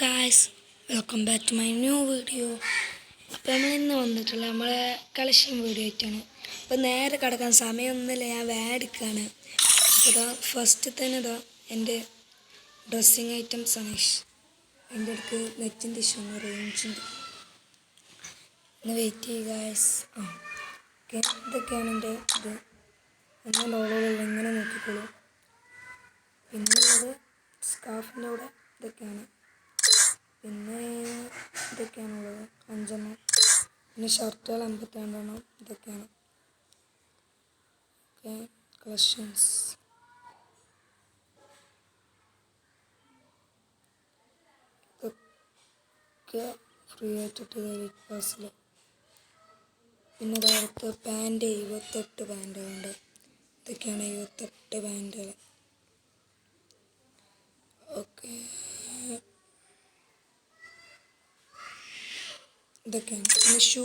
Guys, welcome back to my new video. അപ്പോൾ നമ്മളിന്ന് വന്നിട്ടുള്ള നമ്മളെ കളക്ഷൻ വീഡിയോ ആയിട്ടാണ്. അപ്പോൾ നേരെ കിടക്കാൻ സമയമൊന്നുമില്ല, ഞാൻ വേടിക്കുകയാണ്. അപ്പോൾ ഇതാ ഫസ്റ്റ് തന്നെ ഇതാ എൻ്റെ ഡ്രസ്സിങ് ഐറ്റംസ് ആണ്. എൻ്റെ അടുത്ത് നെറ്റിൻ്റെ ഇഷ്യൂ ഒന്ന് റേഞ്ചുണ്ട്. ഒന്ന് വെയിറ്റ് ചെയ്യുക ഗായ്സ്. ഓക്കെ, ഇതൊക്കെയാണ് എൻ്റെ ഇത്. ഒന്നും ഡോളുകളിൽ ഇങ്ങനെ നോക്കിക്കോളൂ. പിന്നുള്ളത് സ്കാർഫിൻ്റെ കൂടെ ഇതൊക്കെയാണ്. പിന്നെ ഇതൊക്കെയാണുള്ളത് 5 പിന്നെ ഷർട്ടുകൾ 52 ഇതൊക്കെയാണ്. Okay, collections. ഇതൊക്കെ ഫ്രീ ആയിട്ടിട്ട് വെയിറ്റ് പാസിൽ. പിന്നെ ഇതടുത്ത് പാൻറ്റ് 28 പാൻറ്റുകളുണ്ട്. ഇതൊക്കെയാണ് 28 പാൻറ്റുകൾ. ഓക്കെ, ഇതൊക്കെയാണ്. പിന്നെ ഷൂ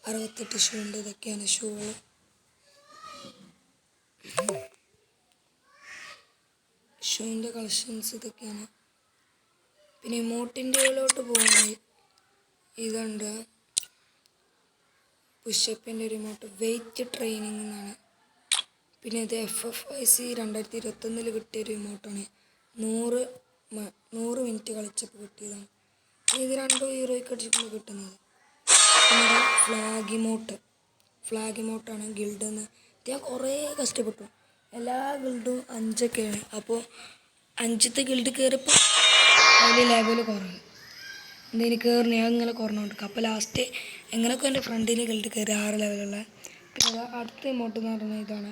68 ഷൂ ഉണ്ട്. ഇതൊക്കെയാണ് ഷൂകൾ. ഷൂവിൻ്റെ കളക്ഷൻസ് ഇതൊക്കെയാണ്. പിന്നെ ഇമോട്ടിൻ്റെയിലോട്ട് പോകുന്നത് ഇതുണ്ട്. പുഷപ്പിൻ്റെ ഒരു ഇമോട്ട്, വെയിറ്റ് ട്രെയിനിങ് എന്നാണ്. പിന്നെ ഇത് FFIC 2021 കിട്ടിയൊരു ഇമോട്ടാണ്. 100 മിനിറ്റ് കളിച്ചപ്പോൾ കിട്ടിയതാണ്. ഇത് 2 ഹീറോയ്ക്ക് അടിച്ചപ്പോൾ കിട്ടുന്നത്. പിന്നെ ഫ്ലാഗ് ഇമോട്ടാണ് ഗിൽഡെന്ന്. ഇത് ഞാൻ കുറേ കഷ്ടപ്പെട്ടു. എല്ലാ ഗിൽഡും 5ഒക്കെയാണ്. അപ്പോൾ 5ത്തെ ഗിൽഡ് കയറിയപ്പോൾ അതിൽ ലെവൽ കുറവ്. എന്തെങ്കിലും കയറി ഞാൻ ഇങ്ങനെ കുറഞ്ഞുകൊണ്ടിരിക്കും. അപ്പോൾ ലാസ്റ്റ് എങ്ങനെയൊക്കെ എൻ്റെ ഫ്രണ്ടിന് ഗിൽഡ് കയറി 6 ലെവലുള്ള. പിന്നെ അടുത്ത ഇമോട്ട് എന്ന് പറയുന്നത് ഇതാണ്.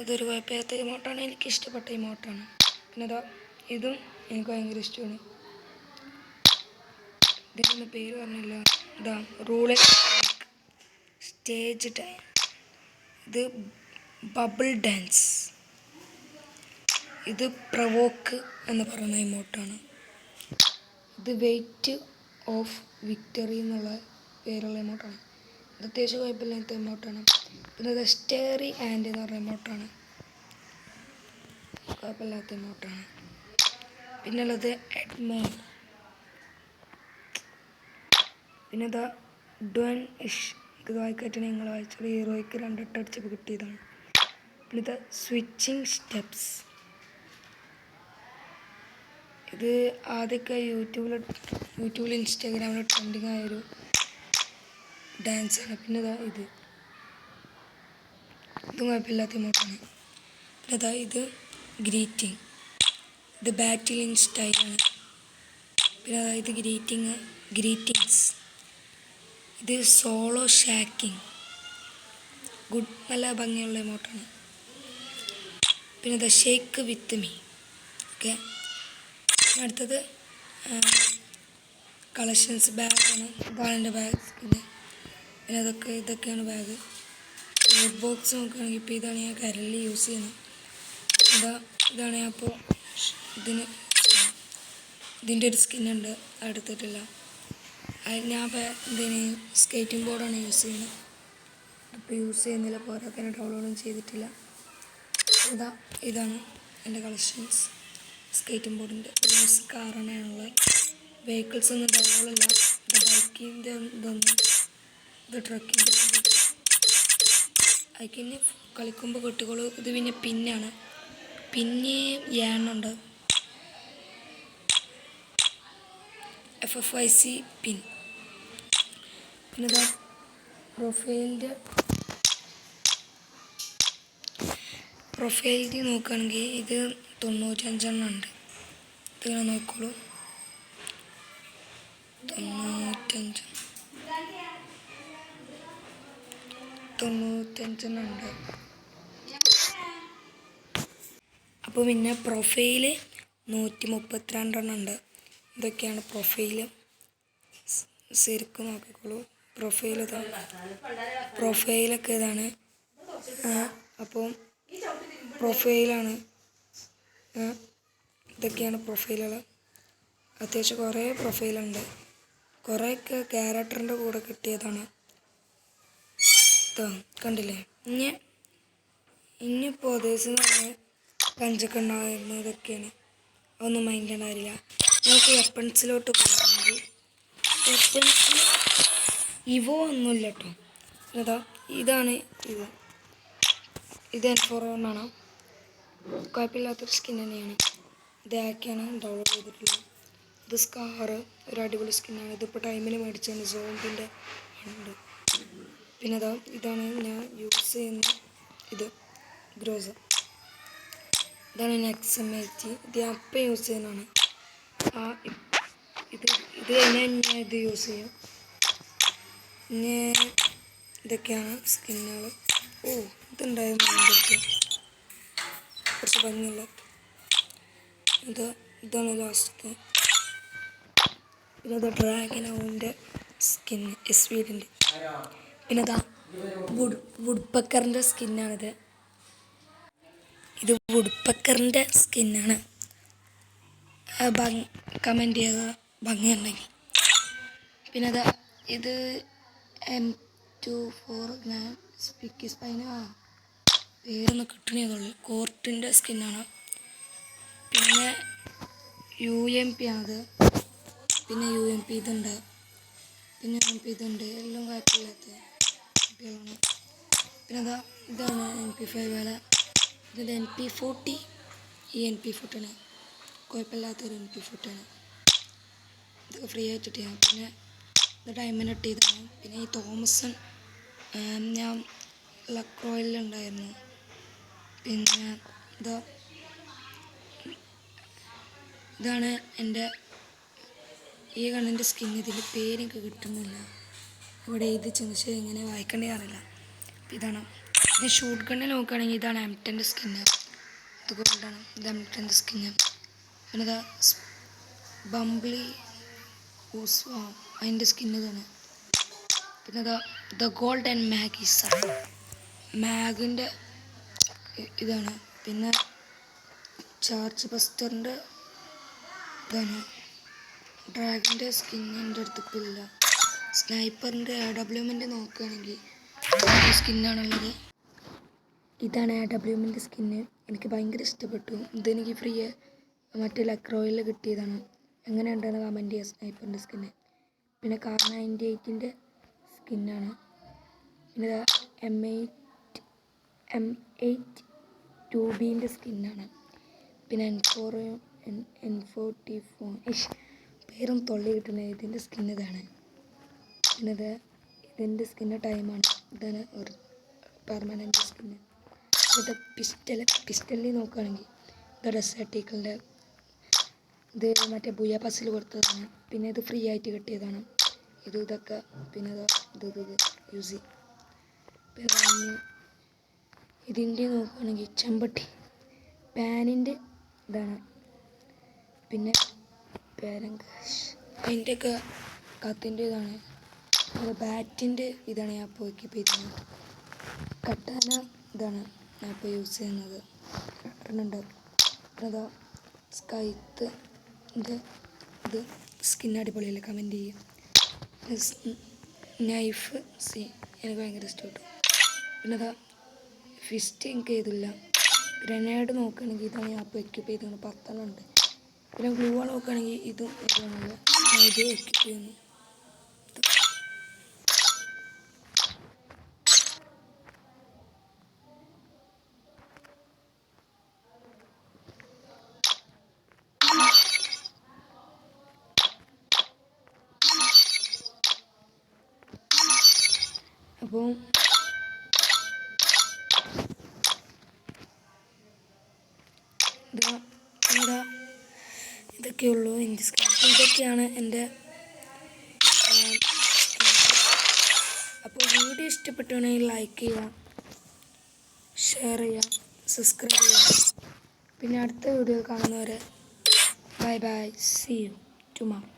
ഇതൊരു കുഴപ്പമില്ലാത്ത ഇമോട്ടാണ്, എനിക്ക് ഇഷ്ടപ്പെട്ട ഇമോട്ടാണ്. പിന്നെ ഇതും എനിക്ക് ഭയങ്കര ഇഷ്ടമാണ്. ഇതിനൊന്നും പേര് പറഞ്ഞില്ല. ഇതാ റൂൾ സ്റ്റേജ് ടൈം. ഇത് ബബിൾ ഡാൻസ്. ഇത് പ്രവോക്ക് എന്ന് പറയുന്ന ഇമോട്ടാണ്. ഇത് വെയിറ്റ് ഓഫ് വിക്ടറി എന്നുള്ള പേരുള്ള ഇമോട്ടാണ്. ഇത് അത്യാവശ്യം കുഴപ്പമില്ലാത്ത ഇമോട്ടാണ്. പിന്നെ ഇത് സ്റ്റേറി ആൻഡ് എന്ന് പറയുന്ന ഇമോട്ടാണ്. കുഴപ്പമില്ലാത്ത ഇമോട്ടാണ്. പിന്നെ ഉള്ളത് എഡ്മോൺ. പിന്നെ ഇതാ ഡ്വൻ ഇഷ്. ഇത് വായിക്കാറ്റാണ് നിങ്ങൾ വായിച്ചത്. ഹീറോയ്ക്ക് 2 അടിച്ചപ്പോൾ കിട്ടിയതാണ്. പിന്നെ ഇത് സ്വിച്ചിങ് സ്റ്റെപ്സ്. ഇത് ആദ്യമൊക്കെ യൂട്യൂബിൽ ഇൻസ്റ്റാഗ്രാമിൽ ട്രെൻഡിങ് ആയൊരു ഡാൻസാണ്. പിന്നെ ഇതും കുഴപ്പമില്ലാത്ത ഇമോട്ടാണ്. പിന്നെ ഇത് ഗ്രീറ്റിംഗ്. ഇത് ബാറ്റിലിംഗ് സ്റ്റൈലാണ്. പിന്നെ ഇത് ഗ്രീറ്റിങ്സ്. ഇത് സോളോ ഷാക്കിങ്. നല്ല ഭംഗിയുള്ള ഇമോട്ടാണ്. പിന്നെ ഷേക്ക് വിത്ത് മീ. ഓക്കെ, അടുത്തത് കളക്ഷൻസ് ബാഗാണ്. ഇതാണ് എൻ്റെ ബാഗ്. പിന്നെ ഇതൊക്കെയാണ് ബാഗ്. ഇയർ ബോക്സ് നോക്കുകയാണെങ്കിൽ ഇപ്പോൾ ഇതാണ് ഞാൻ കരളിൽ യൂസ് ചെയ്യുന്നത്. ഇതാണ് ഞാൻ അപ്പോൾ ഇതിൻ്റെ ഒരു സ്കിന്നുണ്ട്, എടുത്തിട്ടില്ല. ഞാൻ സ്കേറ്റിംഗ് ബോർഡാണ് യൂസ് ചെയ്യുന്നത്. അപ്പോൾ യൂസ് ചെയ്യുന്നില്ല, പോരാക്കാൻ ഡൗൺലോഡും ചെയ്തിട്ടില്ല. ഇതാണ് എൻ്റെ കളക്ഷൻസ്. സ്കേറ്റിംഗ് ബോർഡിൻ്റെ കാറാണുള്ളത്. വെഹിക്കിൾസ് ഒന്നും ഡൗൺലോഡില്ല. ഇത് ബൈക്കിൻ്റെ ഇത് ട്രക്കിൻ്റെ അതിന് കളിക്കുമ്പോൾ കുട്ടികൾ. ഇത് പിന്നെ പിന്നാണ്. ഏണ്ണുണ്ട്. FFIC പിൻ. പിന്നെ പ്രൊഫൈലിൽ നോക്കുകയാണെങ്കിൽ ഇത് 95 ഉണ്ട്. ഇതിങ്ങനെ നോക്കോളൂ. 95 ഉണ്ട്. അപ്പോൾ പിന്നെ പ്രൊഫൈല് 132 ഉണ്ട്. ഇതൊക്കെയാണ് പ്രൊഫൈല്. ശരിക്കും നോക്കിക്കോളൂ. പ്രൊഫൈലൊക്കെ ഇതാണ്. അപ്പോൾ പ്രൊഫൈലാണ്. ഇതൊക്കെയാണ് പ്രൊഫൈലുകൾ. അത്യാവശ്യം കുറേ പ്രൊഫൈലുണ്ട്. കുറേയൊക്കെ ക്യാരക്ടറിൻ്റെ കൂടെ കിട്ടിയതാണ്. കണ്ടില്ലേ? ഇനിയിപ്പോൾ ദിവസം തന്നെ 5 ഉണ്ടായിരുന്നു. ഇതൊക്കെയാണ് അതൊന്നും മൈൻഡ് ഉണ്ടാവില്ല. നമുക്ക് വെപ്പൺസിലോട്ട് പോകുകയാണെങ്കിൽ വെപ്പൺസിൽ ഇവോ ഒന്നുമില്ല കേട്ടോ. അതാ ഇതാണ് ഇത് N4 കുഴപ്പമില്ലാത്തൊരു സ്കിൻ തന്നെയാണ്. ഇതാക്കിയാണ് ഡൗൺലോഡ് ചെയ്തിട്ടുള്ളത്. ഇത് സ്കാർ ഒരു അടിപൊളി സ്കിന്നാണ്. ഇതിപ്പോൾ ടൈമിന് മേടിച്ചാണ് സോംബിൻ്റെ ഉണ്ട്. പിന്നെ ഇതാണ് ഞാൻ യൂസ് ചെയ്യുന്ന ഇത് ഗ്രോസ. ഇതാണ് XM80. ഇത് ഞാൻ അപ്പം യൂസ് ചെയ്യുന്നതാണ്. ഇത് കഴിഞ്ഞാൽ ഞാൻ ഇത് യൂസ് ചെയ്യും. പിന്നെ ഇതൊക്കെയാണ് സ്കിന്നുകൾ. ഇതുണ്ടായിരുന്നു എൻ്റെ അടുത്ത് കുറച്ച് ഭംഗിയുള്ള. ഇതാണ് ലാസ്റ്റത്തെ. പിന്നെ ഡ്രാഗനോവിൻ്റെ സ്കിൻ SVD. പിന്നെ വുഡ്പക്കറിൻ്റെ സ്കിന്നാണിത്. ഇത് വുഡ്പക്കറിൻ്റെ സ്കിന്നാണ്. കമൻറ്റ് ചെയ്യുക ഭംഗിയുണ്ടെങ്കിൽ. പിന്നെ ഇത് M24 ഞാൻ സ്പിക്കി സ്പൈന പേരൊന്ന് കിട്ടണേന്നുള്ളൂ. കോർട്ടിൻ്റെ സ്കിന്നാണ്. പിന്നെ UMP ആണത്. പിന്നെ UMP ഇതുണ്ട്. പിന്നെ UMP ഇതുണ്ട്. എല്ലാം കുഴപ്പമില്ലാത്ത കുട്ടികളാണ്. പിന്നെ ഇതാണ് MP5. ഇത് NP40. ഈ NP40 ആണ്. കുഴപ്പമില്ലാത്തൊരു MP40 ആണ്. ഇതൊക്കെ ഫ്രീ ആയിട്ട് ചെയ്യാം. പിന്നെ ഇത് ഡയമണ്ട് ഇട്ട് ചെയ്താണ്. പിന്നെ ഈ തോമസൺ ഞാൻ ലക്രോയിലുണ്ടായിരുന്നു. പിന്നെ ഇതാണ് എൻ്റെ ഈ ഗണ്ണിൻ്റെ സ്കിൻ. ഇതിൻ്റെ പേരെനിക്ക് കിട്ടുന്നില്ല. ഇവിടെ എഴുതി ചെന്ന് എങ്ങനെ വായിക്കേണ്ടത് അറിയില്ല. ഇതാണ് ഇത് ഷൂട്ട് ഗണ്ണിൽ നോക്കുകയാണെങ്കിൽ ഇതാണ് M10 സ്കിന്ന്. ഇതുകൊണ്ടാണ് ഇത് M10 സ്കിന്ന്. പിന്നെ ബംബ്ലി അതിൻ്റെ സ്കിന്ന് ഇതാണ്. പിന്നെ ദ ഗോൾഡൻ മാഗിൻ്റെ ഇതാണ്. പിന്നെ ചാർജ് ബസ്റ്ററിൻ്റെ ഇതാണ്. ഡ്രാഗൻ്റെ സ്കിന്ന് എൻ്റെ അടുത്തിപ്പോൾ ഇല്ല. സ്നൈപ്പറിൻ്റെ AWMൻ്റെ നോക്കുകയാണെങ്കിൽ സ്കിന്നാണുള്ളത്. ഇതാണ് AWMൻ്റെ സ്കിന്ന്. എനിക്ക് ഭയങ്കര ഇഷ്ടപ്പെട്ടു. ഇതെനിക്ക് ഫ്രീ മറ്റേ ലക്രോയിൽ കിട്ടിയതാണ്. എങ്ങനെയുണ്ടെന്ന് കമൻറ്റ് ചെയ്യുക സ്നൈപ്പറിൻ്റെ സ്കിന്ന്. പിന്നെ കാർ 98ൻ്റെ സ്കിന്നാണ്. പിന്നെ M8 2Bൻ്റെ സ്കിന്നാണ്. പിന്നെ N44 പേരും തൊള്ളി കിട്ടുന്നത്. ഇതിൻ്റെ സ്കിന്ന് ഇതാണ്. പിന്നെ ഇതിൻ്റെ സ്കിന്ന് ടൈമാണ്. ഇതാണ് ഒരു പെർമനൻറ്റ് സ്കിന്ന്. ഇത് പിസ്റ്റലിൽ നോക്കുകയാണെങ്കിൽ ഇത് ഡെസേർട്ടിക്കളുടെ ഇത് മറ്റേ ബുയ പസിൽ കൊടുത്തതാണ്. പിന്നെ ഇത് ഫ്രീ ആയിട്ട് കിട്ടിയതാണ്. ഇതൊക്കെ പിന്നെ ഇത് യൂസ്. പിന്നെ ഇതിൻ്റെ നോക്കുകയാണെങ്കിൽ ചെമ്പട്ടി പാനിൻ്റെ ഇതാണ്. പിന്നെ അതിൻ്റെയൊക്കെ കത്തിൻ്റെ ഇതാണ്. ബാറ്റിൻ്റെ ഇതാണ് ഞാൻ ഇപ്പോൾ എക്യുപ്പ് കട്ടാന ഇതാണ് ഞാൻ ഇപ്പോൾ യൂസ് ചെയ്യുന്നത്. കട്ടനുണ്ട്. പിന്നെ സ്കൈത്ത് ഇത് സ്കിൻ അടിപൊളിയല്ലേ? കമൻറ്റ് ചെയ്യുക. നൈഫ് എനിക്ക് ഭയങ്കര ഇഷ്ടപ്പെട്ടു. പിന്നെ ഫിസ്റ്റ് എനിക്ക് ചെയ്തില്ല. ഗ്രനേഡ് നോക്കുകയാണെങ്കിൽ ഇതാണ് ഞാൻ ഇപ്പോൾ എക്യുപ്പ് ചെയ്തത്. 10 ഉണ്ട്. പിന്നെ ഗ്ലൂ വാൾ നോക്കുകയാണെങ്കിൽ ഇതും ഇതാണ് ഇത് എക്യുപ്പ് ചെയ്യുന്നു. അപ്പോൾ ഇതൊക്കെയുള്ളൂ എൻ്റെ സ്കിൻ. ഇതൊക്കെയാണ് എൻ്റെ. അപ്പോൾ വീഡിയോ ഇഷ്ടപ്പെട്ടുകയാണെങ്കിൽ ലൈക്ക് ചെയ്യുക, ഷെയർ ചെയ്യുക, സബ്സ്ക്രൈബ് ചെയ്യുക. പിന്നെ അടുത്ത വീഡിയോ കാണുന്നവരെ bye bye. See you tomorrow.